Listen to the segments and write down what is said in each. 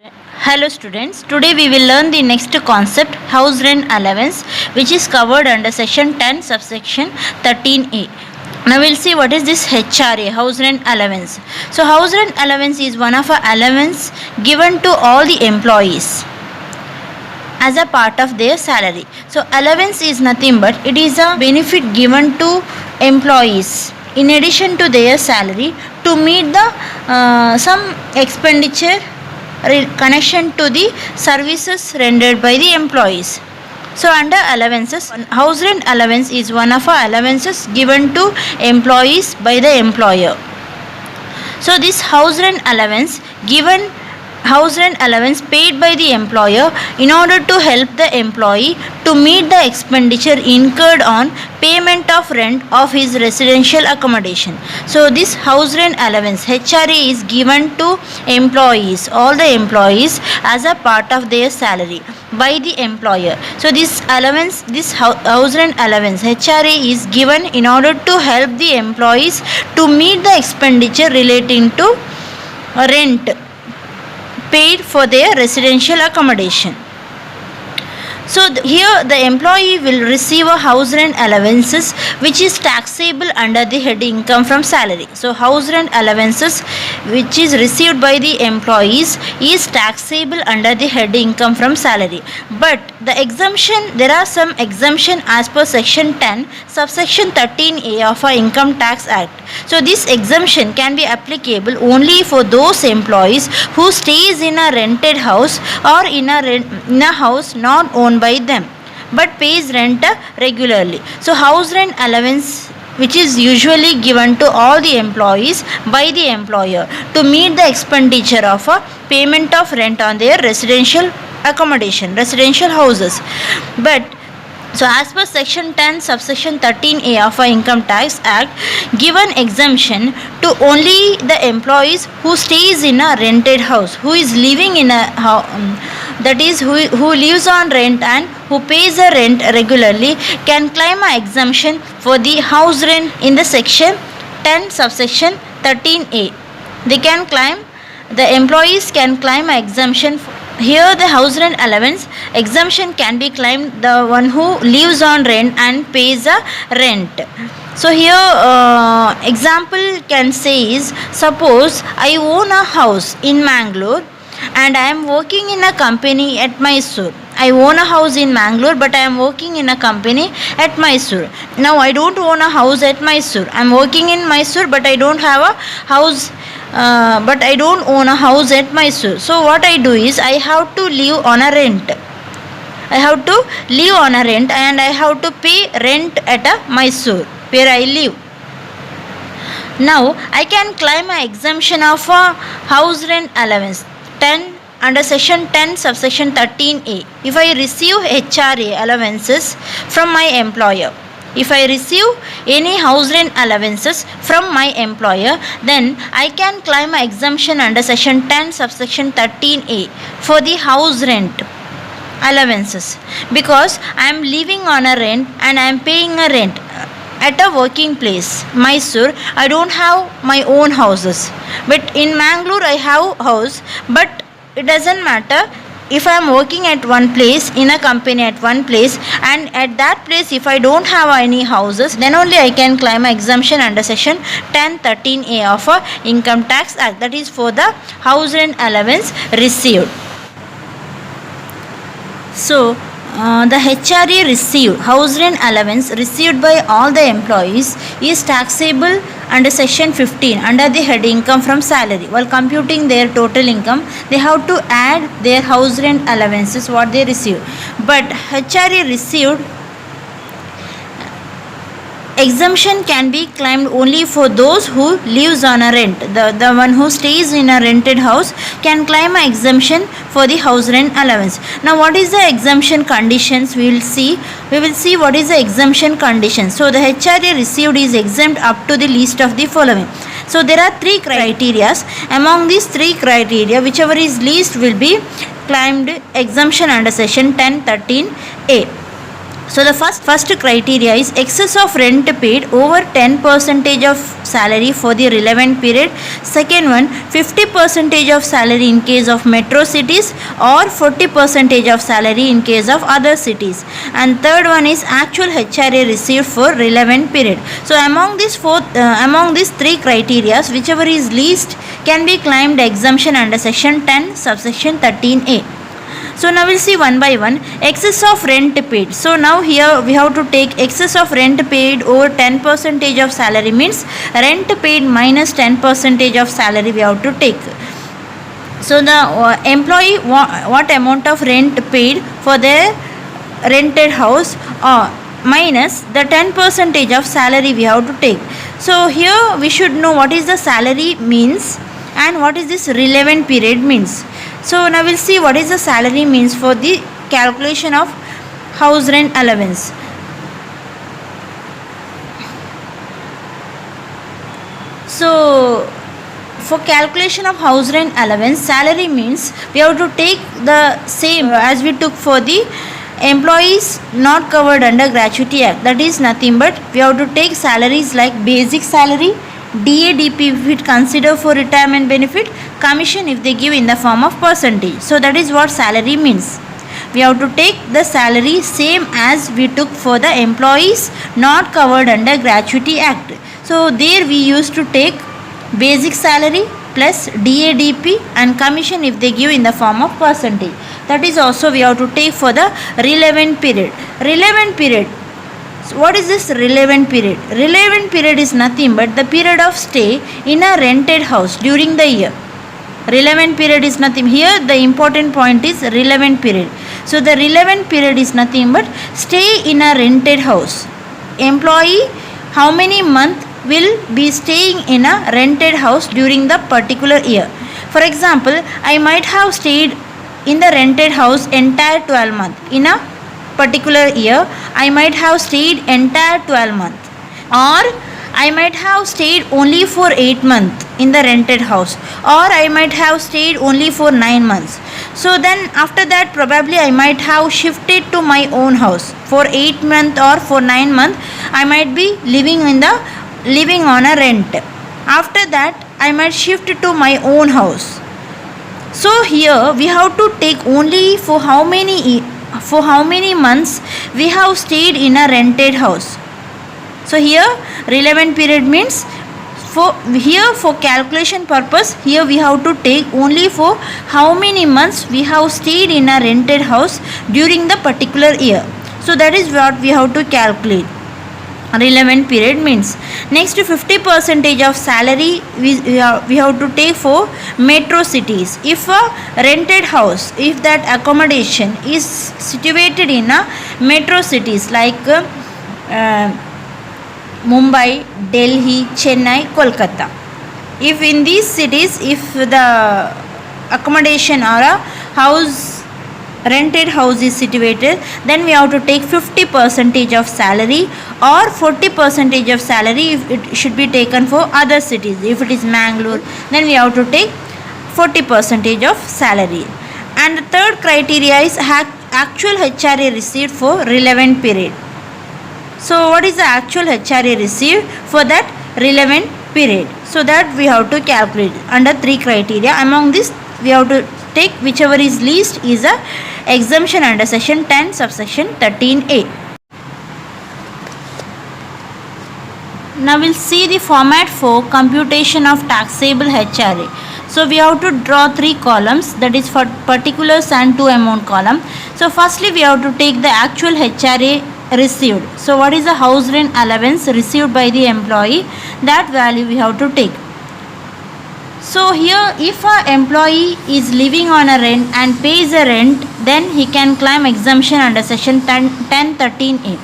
Hello students, today we will learn the next concept house rent allowance which is covered under section 10 subsection 13a. Now we'll see what is this HRA, house rent allowance. So house rent allowance is one of a allowance given to all the employees as a part of their salary. So allowance is nothing but it is a benefit given to employees in addition to their salary to meet the some expenditure connection to the services rendered by the employees. So under allowances, house rent allowance is one of our allowances given to employees by the employer. So this house rent allowance paid by the employer in order to help the employee to meet the expenditure incurred on payment of rent of his residential accommodation. So this house rent allowance HRA is given to employees, all the employees, as a part of their salary by the employer. So this house rent allowance HRA is given in order to help the employees to meet the expenditure relating to rent paid for their residential accommodation. So here the employee will receive a house rent allowances which is taxable under the head income from salary. So house rent allowances which is received by the employees is taxable under the head income from salary. But the exemption, there are some exemption as per section 10 subsection 13a of our Income Tax Act. So this exemption can be applicable only for those employees who stays in a rented house or in a house not owned by them but pays rent regularly. So house rent allowance which is usually given to all the employees by the employer to meet the expenditure of a payment of rent on their residential accommodation, residential houses. But so as per section 10 subsection 13a of our Income Tax Act, given exemption to only the employees who stays in a rented house, who is living in a that is who lives on rent and who pays a rent regularly can claim a exemption for the house rent in the section 10 subsection 13a. They can claim, the employees can claim a exemption. Here the house rent allowance exemption can be claimed the one who lives on rent and pays a rent. So here example can say is, suppose I own a house in Mangalore and I am working in a company at Mysore. I own a house in Mangalore but I am working in a company at Mysore. Now I don't own a house at Mysore. I am working in Mysore but I don't have a house but I don't own a house at Mysore. So what I do is I have to live on a rent. I have to live on a rent and I have to pay rent at a Mysore where I live. Now I can claim an exemption of a house rent allowance 10 under section 10 subsection 13a if I receive HRA allowances from my employer. If I receive any house rent allowances from my employer, then I can claim an exemption under section 10 subsection 13a for the house rent allowances because I am living on a rent and I am paying a rent at a working place, Mysore. I don't have my own houses, but in Mangalore I have house, but it doesn't matter. If I am working at one place, in a company at one place, and at that place if I don't have any houses, then only I can claim an exemption under section 1013a of a Income Tax Act, that is for the house rent allowance received. So the HRA received, house rent allowance received by all the employees is taxable under section 15 under the head income from salary. While computing their total income, they have to add their house rent allowances what they receive. But HRA received exemption can be claimed only for those who lives on a rent. The one who stays in a rented house can claim an exemption for the house rent allowance. Now what is the exemption conditions? We will see what is the exemption conditions. So the HRA received is exempt up to the list of the following. So there are three criteria. Among these three criteria, whichever is least will be claimed exemption under section 1013a. So the first criteria is excess of rent paid over 10% of salary for the relevant period. Second one, 50% of salary in case of metro cities or 40% of salary in case of other cities. And third one is actual HRA received for relevant period. So among these three criteria, whichever is least can be claimed exemption under section 10 subsection 13A. So now we'll see one by one. Excess of rent paid. So now here we have to take excess of rent paid over 10% of salary, means rent paid minus 10% of salary we have to take. So the employee what amount of rent paid for their rented house minus the 10% of salary we have to take. So here we should know what is the salary means and what is this relevant period means. So now we'll see what is the salary means for the calculation of house rent allowance. So for calculation of house rent allowance, salary means we have to take the same as we took for the employees not covered under Gratuity Act. That is nothing but we have to take salaries like basic salary, DADP if it consider for retirement benefit, commission if they give in the form of percentage. So that is what salary means. We have to take the salary same as we took for the employees not covered under Gratuity Act. So there we used to take basic salary plus DADP and commission if they give in the form of percentage. That is also we have to take for the relevant period. Relevant period. So what is this relevant period? Relevant period is nothing but the period of stay in a rented house during the year. Relevant period is nothing. Here the important point is relevant period. So the relevant period is nothing but stay in a rented house. Employee how many months will be staying in a rented house during the particular year. For example, I might have stayed in the rented house entire 12 months. In a particular year, I might have stayed entire 12 months, or I might have stayed only for 8 months in the rented house, or I might have stayed only for 9 months. So then after that probably I might have shifted to my own house. For 8 months or for 9 months I might be living on a rent. After that I might shift to my own house. So here we have to take only for how many months we have stayed in a rented house. So here relevant period means for calculation purpose, here we have to take only for how many months we have stayed in a rented house during the particular year. So that is what we have to calculate. Relevant period means. Next, 50% of salary we have to take for metro cities. If a rented house, if that accommodation is situated in a metro cities like Mumbai, Delhi, Chennai, Kolkata. If in these cities, if the accommodation or a rented house is situated, then we have to take 50% of salary or 40% of salary if it should be taken for other cities. If it is Mangalore, then we have to take 40% of salary. And the third criteria is actual HRA received for relevant period. So what is the actual HRA received for that relevant period? So that we have to calculate under three criteria. Among this we have to take whichever is least is a exemption under section 10 subsection 13A. Now we'll see the format for computation of taxable HRA. So we have to draw three columns, that is for particulars and two amount column. So firstly we have to take the actual HRA received. So what is the house rent allowance received by the employee? That value we have to take. So here if an employee is living on a rent and pays a rent, then he can claim exemption under section 1013A.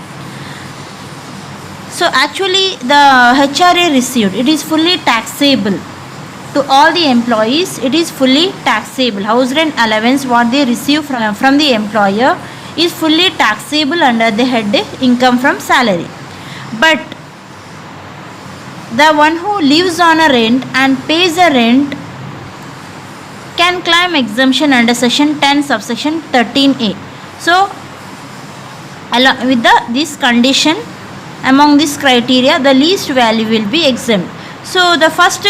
So actually the HRA received, it is fully taxable. To all the employees it is fully taxable. House rent allowance what they receive from the employer is fully taxable under the head income from salary. But the one who lives on a rent and pays a rent can claim exemption under section 10 subsection 13A. So With this condition, among this criteria, the least value will be exempt. So the first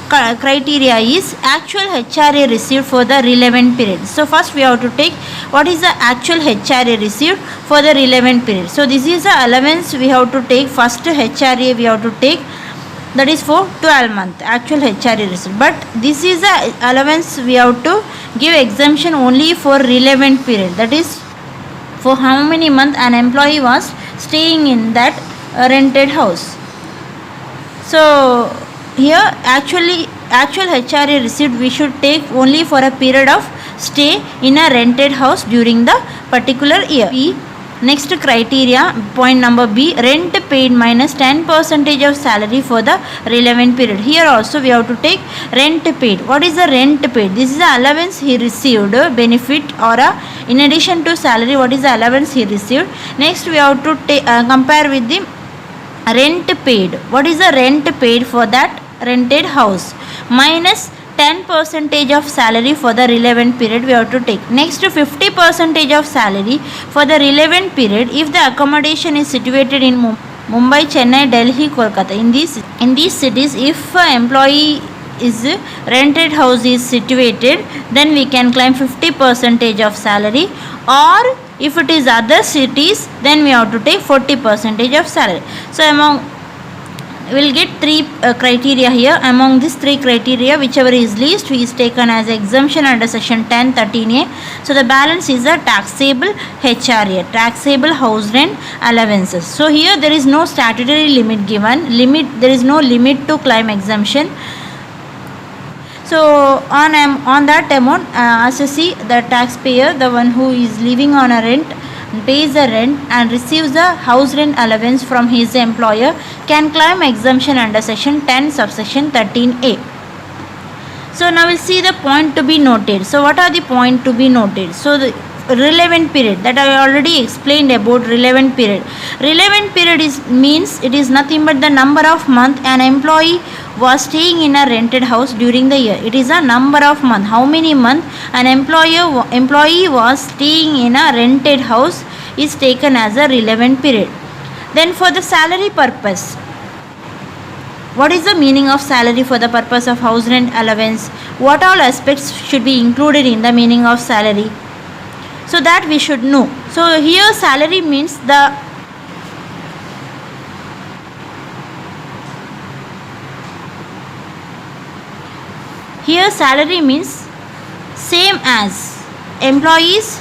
criteria is actual HRA received for the relevant period. So first we have to take what is the actual HRA received for the relevant period. So this is the allowance we have to take. First HRA we have to take, that is for 12 months actual HRA received. But this is the allowance we have to give exemption only for relevant period. That is for how many months an employee was staying in that rented house. So here actual HRA received we should take only for a period of stay in a rented house during the particular year. Next criteria, point number B, rent paid minus 10% of salary for the relevant period. Here also we have to take rent paid. What is the rent paid? This is the allowance he received, benefit or in addition to salary, what is the allowance he received. Next we have to compare with the rent paid. What is the rent paid for that rented house? Minus 10% of salary for the relevant period we have to take. Next 50% of salary for the relevant period if the accommodation is situated in Mumbai, Chennai, Delhi, Kolkata. In these cities, if an employee is rented house is situated, then we can claim 50% of salary, or if it is other cities, then we have to take 40% of salary. So we will get three criteria here. Among these three criteria, whichever is least is taken as exemption under section 10(13)(a). So the balance is a taxable HRA, taxable house rent allowances. So here there is no statutory limit given. There is no limit to claim exemption. So on that amount, as you see, the taxpayer, the one who is living on a rent, pays the rent and receives the house rent allowance from his employer, can claim exemption under section 10 subsection 13(a). So now we'll see the point to be noted. So what are the point to be noted? So the relevant period, that I already explained about relevant period. Relevant period means it is nothing but the number of months an employee was staying in a rented house during the year. It is a number of months. How many months an employee was staying in a rented house is taken as a relevant period. Then for the salary purpose, what is the meaning of salary for the purpose of house rent allowance? What all aspects should be included in the meaning of salary? So that we should know. So here salary means same as employees.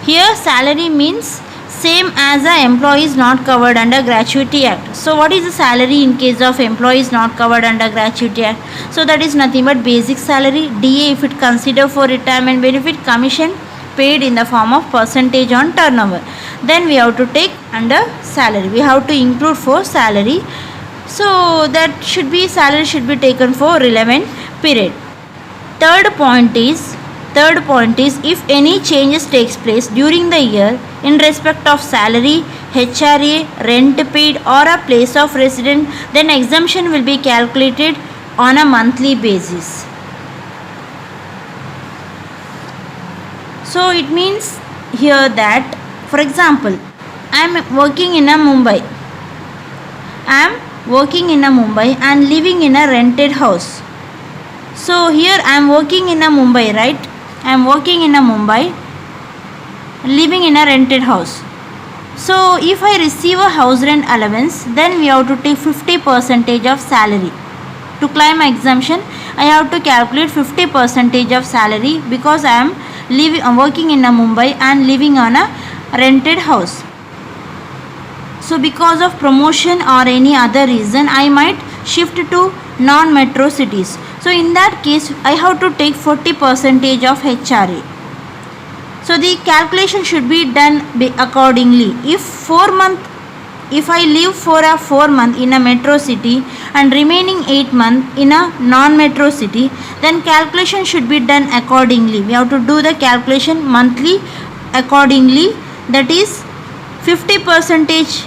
Here salary means same as a employee is not covered under Gratuity Act. So what is the salary in case of employees not covered under Gratuity Act? So that is nothing but basic salary, DA if it considered for retirement benefit, commission paid in the form of percentage on turnover. Then we have to take under salary. We have to include for salary. So that salary should be taken for relevant period. Third point is if any changes takes place during the year in respect of salary, HRA, rent paid or a place of residence, then exemption will be calculated on a monthly basis. So it means here that, for example, I am working in a Mumbai and living in a rented house. So here I am working in a Mumbai, right? I am working in a Mumbai, living in a rented house. So if I receive a house rent allowance, then we have to take 50% of salary. To claim exemption, I have to calculate 50% of salary because I am working in a Mumbai and living on a rented house. So because of promotion or any other reason, I might shift to non-metro cities. So in that case, I have to take 40% of HRA. So the calculation should be done accordingly. If I live for a 4 month in a metro city and remaining 8 months in a non-metro city, then calculation should be done accordingly. We have to do the calculation monthly accordingly. That is 50%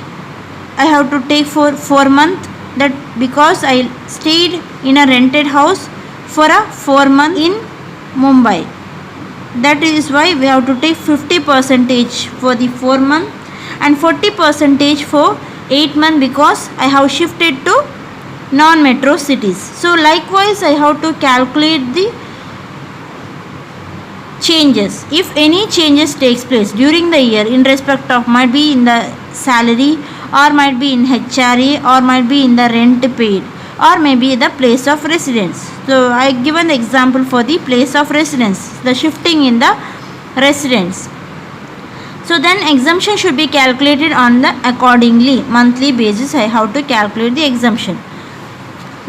I have to take for 4 months, that because I stayed in a rented house for a 4 months in Mumbai. That is why we have to take 50% for the 4 month and 40% for 8 month, because I have shifted to non-metro cities. So likewise I have to calculate the changes. If any changes takes place during the year in respect of, might be in the salary, or might be in HRA, or might be in the rent paid, or maybe the place of residence. So I given the example for the place of residence, the shifting in the residence. So then exemption should be calculated on the accordingly monthly basis. I have to calculate the exemption.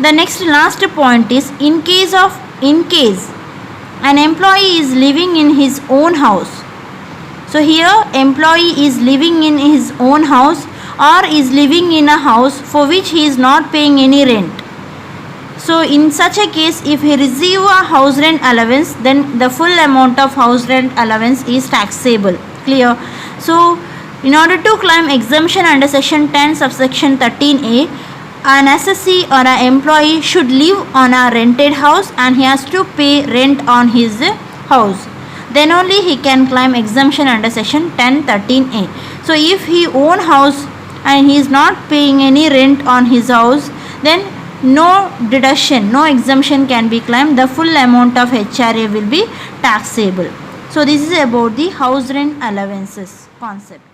The next last point is in case an employee is living in his own house. So here employee is living in his own house or is living in a house for which he is not paying any rent. So in such a case, if he receive a house rent allowance, then the full amount of house rent allowance is taxable. Clear? So in order to claim exemption under section 10 subsection 13a, an assessee or an employee should live on a rented house and he has to pay rent on his house. Then only he can claim exemption under section 10(13)(a). So if he own house and he is not paying any rent on his house, then no deduction, no exemption can be claimed. The full amount of HRA will be taxable. So this is about the house rent allowances concept.